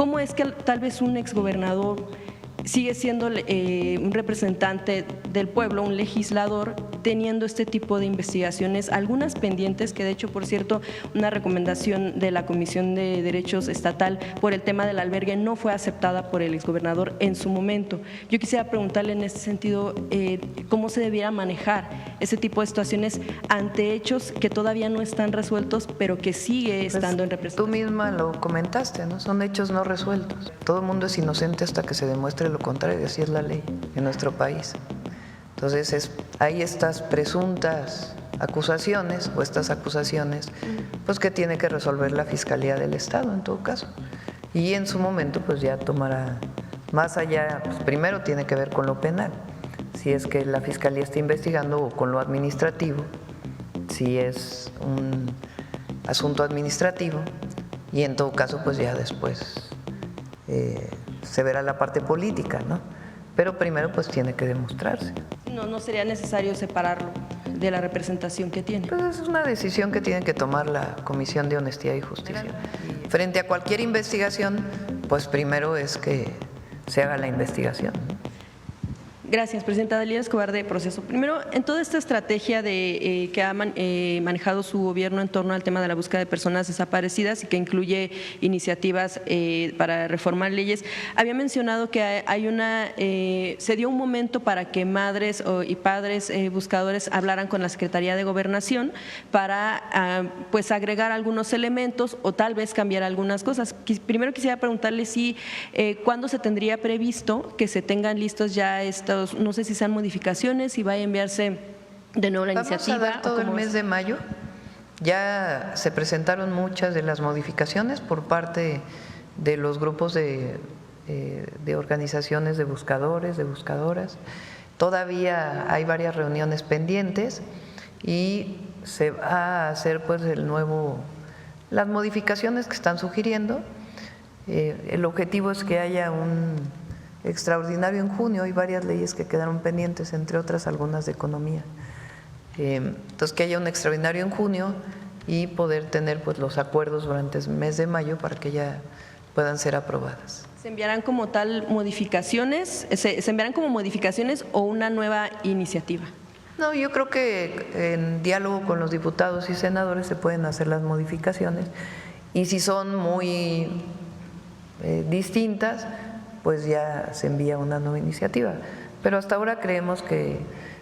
¿cómo es que tal vez un exgobernador sigue siendo un representante del pueblo, un legislador, teniendo este tipo de investigaciones, algunas pendientes, que de hecho, por cierto, una recomendación de la Comisión de Derechos Estatal por el tema del albergue no fue aceptada por el exgobernador en su momento? Yo quisiera preguntarle en este sentido cómo se debiera manejar ese tipo de situaciones ante hechos que todavía no están resueltos, pero que sigue estando en representación. Tú misma lo comentaste, ¿no? Son hechos no resueltos. Todo el mundo es inocente hasta que se demuestre lo contrario, así es la ley en nuestro país. Entonces hay estas presuntas acusaciones o estas acusaciones pues que tiene que resolver la Fiscalía del Estado en todo caso, y en su momento pues ya tomará más allá, pues primero tiene que ver con lo penal, si es que la Fiscalía está investigando, o con lo administrativo, si es un asunto administrativo, y en todo caso pues ya después se verá la parte política, ¿no? Pero primero pues tiene que demostrarse. No sería necesario separarlo de la representación que tiene. Pues es una decisión que tiene que tomar la Comisión de Honestidad y Justicia. Frente a cualquier investigación, pues primero es que se haga la investigación, ¿no? Gracias, presidenta. Dalila Escobar, de Proceso. Primero, en toda esta estrategia que ha manejado su gobierno en torno al tema de la búsqueda de personas desaparecidas y que incluye iniciativas para reformar leyes, había mencionado que se dio un momento para que madres y padres buscadores hablaran con la Secretaría de Gobernación para pues agregar algunos elementos o tal vez cambiar algunas cosas. Primero quisiera preguntarle si cuándo se tendría previsto que se tengan listos ya estos, no sé si sean modificaciones, si va a enviarse de nuevo la iniciativa. Vamos a dar todo el mes de mayo. Ya se presentaron muchas de las modificaciones por parte de los grupos de organizaciones de buscadores, de buscadoras. Todavía hay varias reuniones pendientes y se va a hacer pues las modificaciones que están sugiriendo. El objetivo es que haya un extraordinario en junio. Hay varias leyes que quedaron pendientes, entre otras algunas de economía. Entonces que haya un extraordinario en junio y poder tener pues los acuerdos durante el mes de mayo para que ya puedan ser aprobadas. ¿Se enviarán como tal modificaciones? ¿Se enviarán como modificaciones o una nueva iniciativa? No, yo creo que en diálogo con los diputados y senadores se pueden hacer las modificaciones, y si son muy distintas, pues ya se envía una nueva iniciativa. Pero hasta ahora creemos que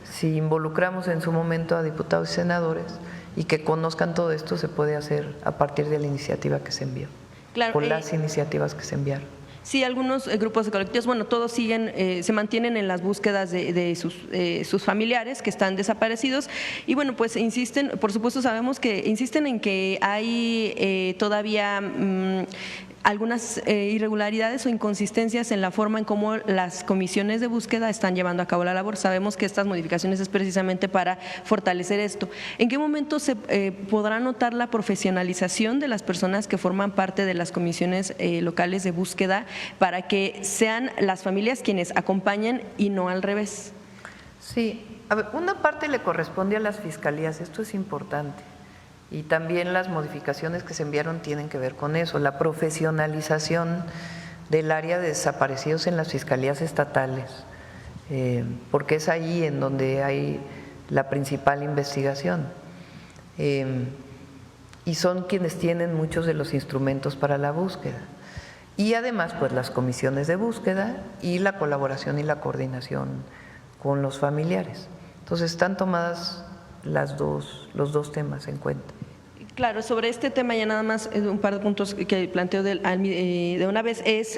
si involucramos en su momento a diputados y senadores y que conozcan todo esto, se puede hacer a partir de la iniciativa que se envió, claro, o las iniciativas que se enviaron. Sí, algunos grupos de colectivos, bueno, todos siguen, se mantienen en las búsquedas de sus familiares que están desaparecidos, y bueno, pues insisten, por supuesto sabemos que insisten en que hay todavía algunas irregularidades o inconsistencias en la forma en cómo las comisiones de búsqueda están llevando a cabo la labor. Sabemos que estas modificaciones es precisamente para fortalecer esto. ¿En qué momento se podrá notar la profesionalización de las personas que forman parte de las comisiones locales de búsqueda para que sean las familias quienes acompañen y no al revés? Sí, a ver, una parte le corresponde a las fiscalías, esto es importante. Y también las modificaciones que se enviaron tienen que ver con eso, la profesionalización del área de desaparecidos en las fiscalías estatales, porque es ahí en donde hay la principal investigación. Y son quienes tienen muchos de los instrumentos para la búsqueda. Y además, pues las comisiones de búsqueda y la colaboración y la coordinación con los familiares. Entonces están tomadas los dos temas en cuenta. Claro, sobre este tema ya nada más un par de puntos que planteo de una vez es,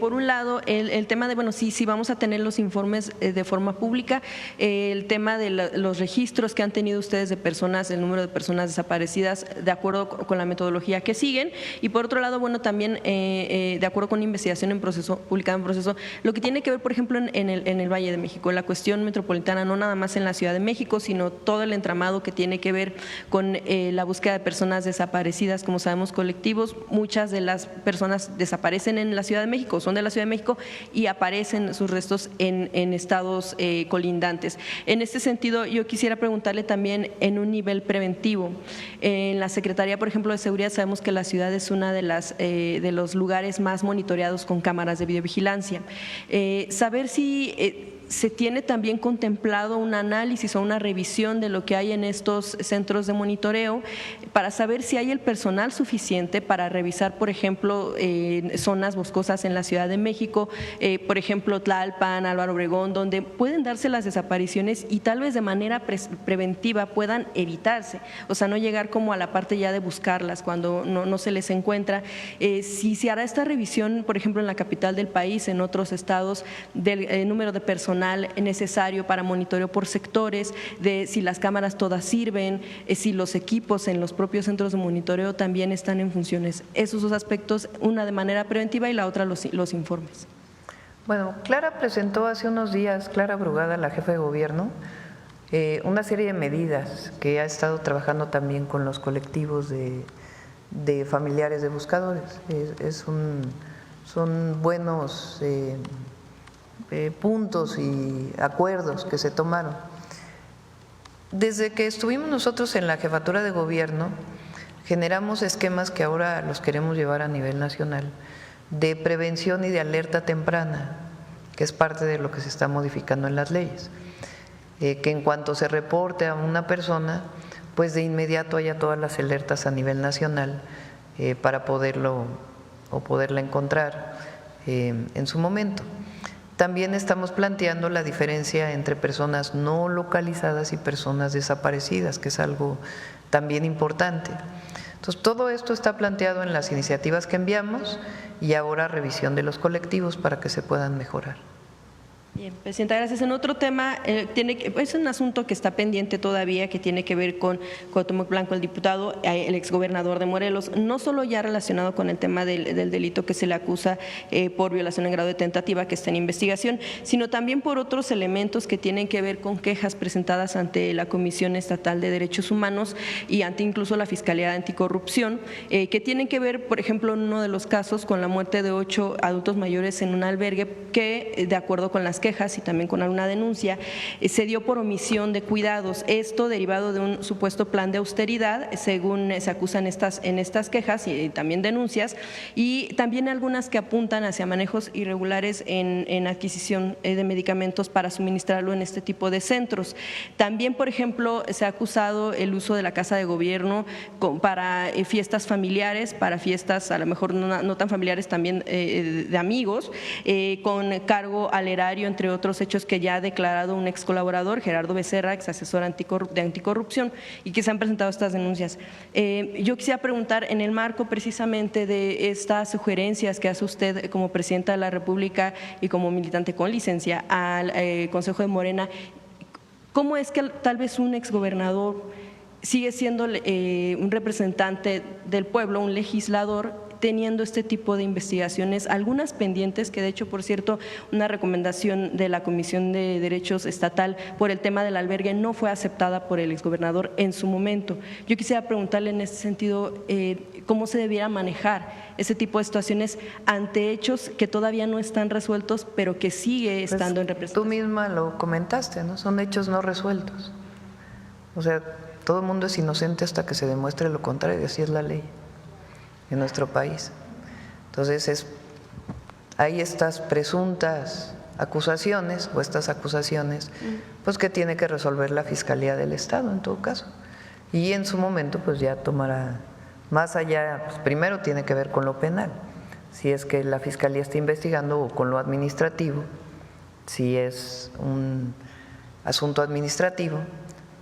por un lado, el tema de, bueno, sí vamos a tener los informes de forma pública, el tema de los registros que han tenido ustedes de personas, el número de personas desaparecidas de acuerdo con la metodología que siguen, y por otro lado, bueno, también de acuerdo con investigación en proceso, publicada en proceso, lo que tiene que ver, por ejemplo, en el Valle de México, la cuestión metropolitana, no nada más en la Ciudad de México, sino todo el entramado que tiene que ver con la búsqueda de personas personas desaparecidas, como sabemos, colectivos. Muchas de las personas desaparecen en la Ciudad de México, son de la Ciudad de México y aparecen sus restos en estados colindantes. En este sentido, yo quisiera preguntarle también en un nivel preventivo. En la Secretaría, por ejemplo, de Seguridad, sabemos que la ciudad es una de los lugares más monitoreados con cámaras de videovigilancia. Saber si se tiene también contemplado un análisis o una revisión de lo que hay en estos centros de monitoreo para saber si hay el personal suficiente para revisar, por ejemplo, zonas boscosas en la Ciudad de México, por ejemplo, Tlalpan, Álvaro Obregón, donde pueden darse las desapariciones y tal vez de manera preventiva puedan evitarse, o sea, no llegar como a la parte ya de buscarlas cuando no se les encuentra. Si se hará esta revisión, por ejemplo, en la capital del país, en otros estados, del número de personal necesario para monitoreo por sectores, de si las cámaras todas sirven, si los equipos en los propios centros de monitoreo también están en funciones. Esos dos aspectos, una de manera preventiva y la otra los informes. Bueno, Clara presentó hace unos días, Clara Brugada, la jefa de gobierno, una serie de medidas que ha estado trabajando también con los colectivos de familiares de buscadores. Son buenos puntos y acuerdos que se tomaron. Desde que estuvimos nosotros en la jefatura de gobierno, generamos esquemas que ahora los queremos llevar a nivel nacional, de prevención y de alerta temprana, que es parte de lo que se está modificando en las leyes. Que en cuanto se reporte a una persona, pues de inmediato haya todas las alertas a nivel nacional para poderla encontrar en su momento. También estamos planteando la diferencia entre personas no localizadas y personas desaparecidas, que es algo también importante. Entonces, todo esto está planteado en las iniciativas que enviamos y ahora revisión de los colectivos para que se puedan mejorar. Bien, Presidenta, gracias. En otro tema, es un asunto que está pendiente todavía, que tiene que ver con Cuauhtémoc Blanco, el diputado, el exgobernador de Morelos, no solo ya relacionado con el tema del delito que se le acusa por violación en grado de tentativa, que está en investigación, sino también por otros elementos que tienen que ver con quejas presentadas ante la Comisión Estatal de Derechos Humanos y ante incluso la Fiscalía de Anticorrupción, que tienen que ver, por ejemplo, en uno de los casos con la muerte de 8 adultos mayores en un albergue que, de acuerdo con las quejas y también con alguna denuncia, se dio por omisión de cuidados. Esto derivado de un supuesto plan de austeridad, según se acusan en estas quejas y también denuncias, y también algunas que apuntan hacia manejos irregulares en adquisición de medicamentos para suministrarlo en este tipo de centros. También, por ejemplo, se ha acusado el uso de la Casa de Gobierno para fiestas familiares, para fiestas a lo mejor no tan familiares, también de amigos, con cargo al erario, entre otros hechos que ya ha declarado un ex colaborador, Gerardo Becerra, ex asesor de anticorrupción, y que se han presentado estas denuncias. Yo quisiera preguntar, en el marco precisamente de estas sugerencias que hace usted como Presidenta de la República y como militante con licencia al Consejo de Morena, ¿cómo es que tal vez un exgobernador sigue siendo un representante del pueblo, un legislador, teniendo este tipo de investigaciones, algunas pendientes, que de hecho, por cierto, una recomendación de la Comisión de Derechos Estatal por el tema del albergue no fue aceptada por el exgobernador en su momento? Yo quisiera preguntarle en este sentido cómo se debiera manejar ese tipo de situaciones ante hechos que todavía no están resueltos, pero que sigue estando en representación. Tú misma lo comentaste, ¿no? Son hechos no resueltos. O sea, todo el mundo es inocente hasta que se demuestre lo contrario, así es la ley en nuestro país. Entonces, hay estas presuntas acusaciones o estas acusaciones, pues que tiene que resolver la Fiscalía del Estado en todo caso. Y en su momento, pues ya tomará, más allá, pues primero tiene que ver con lo penal, si es que la Fiscalía está investigando, o con lo administrativo, si es un asunto administrativo,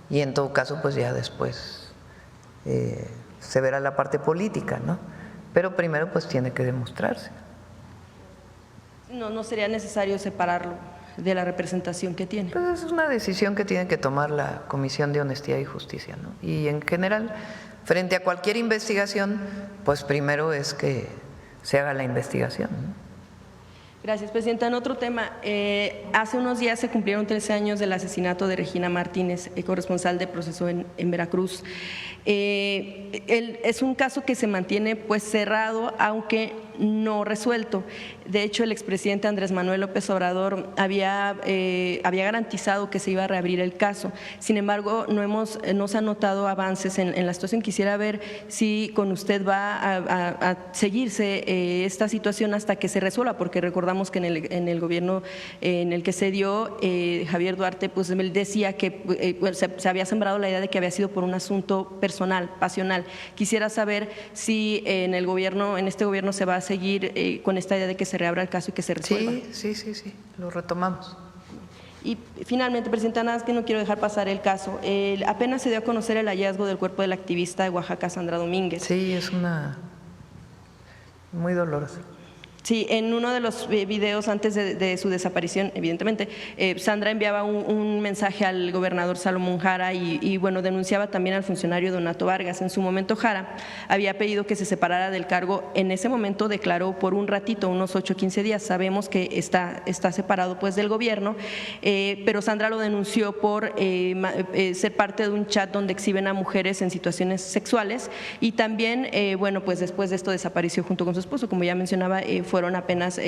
y en todo caso, pues ya después se verá la parte política, ¿no? Pero primero pues tiene que demostrarse. No sería necesario separarlo de la representación que tiene. Pues es una decisión que tiene que tomar la Comisión de Honestidad y Justicia, ¿no? Y en general, frente a cualquier investigación, pues primero es que se haga la investigación, ¿no? Gracias, Presidenta. En otro tema, hace unos días se cumplieron 13 años del asesinato de Regina Martínez, corresponsal de Proceso en Veracruz. Es un caso que se mantiene pues cerrado, aunque no resuelto. De hecho, el expresidente Andrés Manuel López Obrador había garantizado que se iba a reabrir el caso. Sin embargo, no se han notado avances en la situación. Quisiera ver si con usted va a seguirse esta situación hasta que se resuelva, porque recordamos que en el gobierno en el que se dio, Javier Duarte, pues él decía que se había sembrado la idea de que había sido por un asunto personal, pasional. Quisiera saber si en este gobierno se va a seguir con esta idea de que se reabra el caso y que se resuelva. Sí, lo retomamos. Y finalmente, presidenta, nada más que no quiero dejar pasar el caso. Apenas se dio a conocer el hallazgo del cuerpo de la activista de Oaxaca, Sandra Domínguez. Sí, es muy doloroso. Sí, en uno de los videos antes de su desaparición, evidentemente, Sandra enviaba un mensaje al gobernador Salomón Jara y bueno, denunciaba también al funcionario Donato Vargas. En su momento, Jara había pedido que se separara del cargo. En ese momento declaró por un ratito, unos 8 o 15 días. Sabemos que está separado pues del gobierno, pero Sandra lo denunció por ser parte de un chat donde exhiben a mujeres en situaciones sexuales y también, bueno, pues después de esto desapareció junto con su esposo, como ya mencionaba, fueron apenas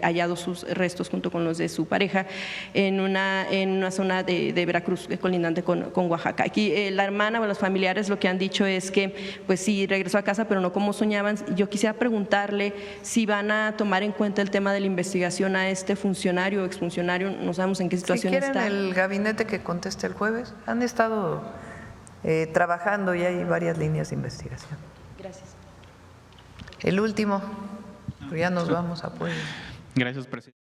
hallados sus restos junto con los de su pareja en una zona de Veracruz colindante con Oaxaca. Aquí la hermana o los familiares lo que han dicho es que pues sí regresó a casa, pero no como soñaban. Yo quisiera preguntarle si van a tomar en cuenta el tema de la investigación a este funcionario o exfuncionario, no sabemos en qué situación está. Si quieren el gabinete que conteste el jueves, han estado trabajando y hay varias líneas de investigación. Gracias. El último. Ya nos vamos a Puebla. Gracias, presidente.